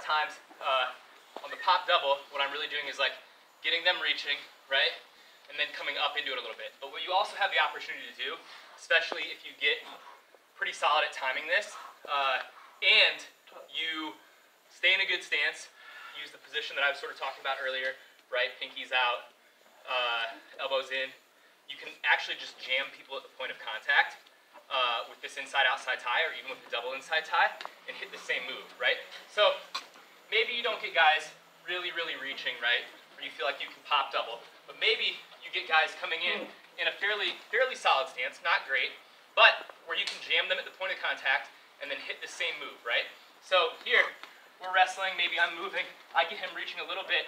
times on the pop double, what I'm really doing is like getting them reaching, right? And then coming up into it a little bit. But what you also have the opportunity to do, especially if you get pretty solid at timing this, and you stay in a good stance, use the position that I was sort of talking about earlier, right? Pinkies out, elbows in. You can actually just jam people at the point of contact with this inside-outside tie, or even with the double inside tie, and hit the same move, right? So maybe you don't get guys really reaching, right? Or you feel like you can pop double, but maybe you get guys coming in a fairly solid stance, not great, but where you can jam them at the point of contact and then hit the same move, right? So here, we're wrestling, maybe I'm moving, I get him reaching a little bit.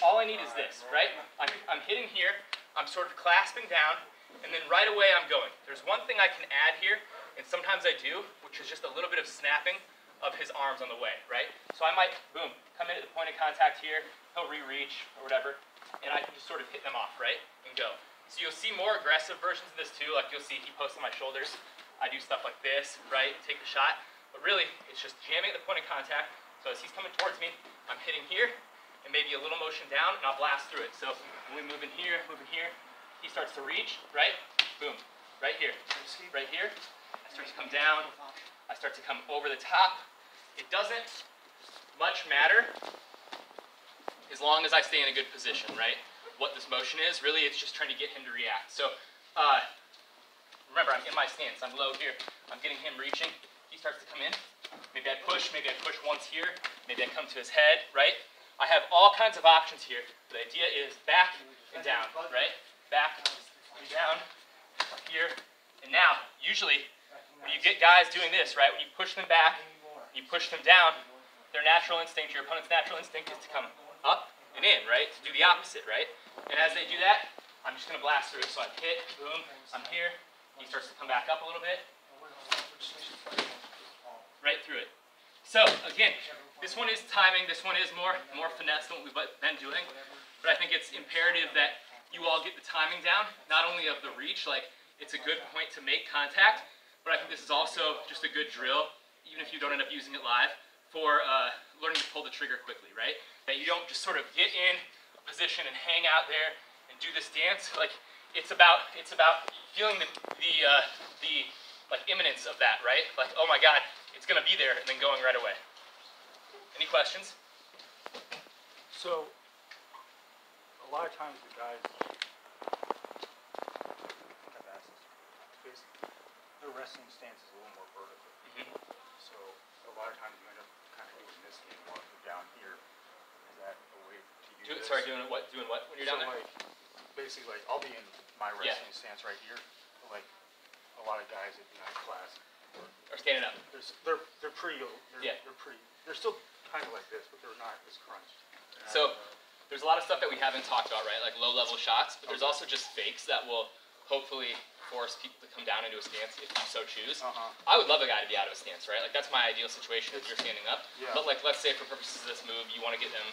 All I need is this, right? I'm hitting here, I'm sort of clasping down, and then right away I'm going. There's one thing I can add here, and sometimes I do, which is just a little bit of snapping of his arms on the way, right? So I might, boom, come in at the point of contact here, he'll re-reach or whatever, and I can just sort of hit them off, right? And go. So you'll see more aggressive versions of this too, like you'll see he posts on my shoulders. I do stuff like this, right? Take the shot. But really, it's just jamming at the point of contact. So as he's coming towards me, I'm hitting here, and maybe a little motion down, and I'll blast through it. So when we move in here, he starts to reach, right? Boom, right here, right here. I start to come down, I start to come over the top. It doesn't much matter as long as I stay in a good position, right? What this motion is, really it's just trying to get him to react. So remember, I'm in my stance, I'm low here, I'm getting him reaching, he starts to come in, maybe I push once here, maybe I come to his head, right? I have all kinds of options here. The idea is back and down, right? Back and down, here, and now, usually, when you get guys doing this, right, when you push them back, you push them down, their natural instinct, your opponent's natural instinct is to come up and in, right? To do the opposite, right? And as they do that, I'm just going to blast through it. So I hit, boom, I'm here. He starts to come back up a little bit. Right through it. So again, this one is timing. This one is more finesse than what we've been doing. But I think it's imperative that you all get the timing down, not only of the reach, like it's a good point to make contact, but I think this is also just a good drill, even if you don't end up using it live, for learning to pull the trigger quickly, right? That you don't just sort of get in a position and hang out there and do this dance. Like it's about feeling the like imminence of that, right? Like, oh my God, it's gonna be there, and then going right away. Any questions? So a lot of times the guys, I've asked this, their wrestling stance is a little more vertical. So a lot of times you end up kind of doing this game while you're down here. Is that a way to use this? Sorry, doing what when you're down there? Like, basically, like, I'll be in my wrestling stance right here. But like a lot of guys in my class are standing up. They're pretty. They're still kind of like this, but they're not as crunched. So there's a lot of stuff that we haven't talked about, right? Like low-level shots, but there's also just fakes that will hopefully force people to come down into a stance if you so choose. I would love a guy to be out of a stance, right? Like that's my ideal situation if you're standing up. But like let's say for purposes of this move, you want to get them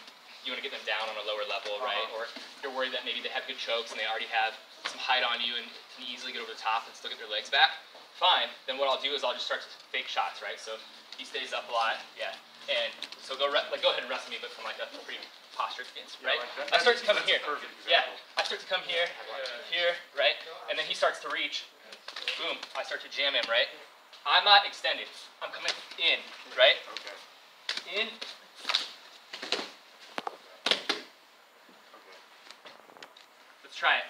down on a lower level, right? Or you're worried that maybe they have good chokes and they already have some height on you and can easily get over the top and still get their legs back. Fine. Then what I'll do is I'll just start to fake shots, right? So he stays up a lot, and so go ahead and wrestle me, but from like a pretty postured stance, right? Like I start to come here. Yeah. I start to come here, here, right? And then he starts to reach. Boom. I start to jam him, right? I'm not extended. I'm coming in, right? Okay. In. Okay. Let's try it.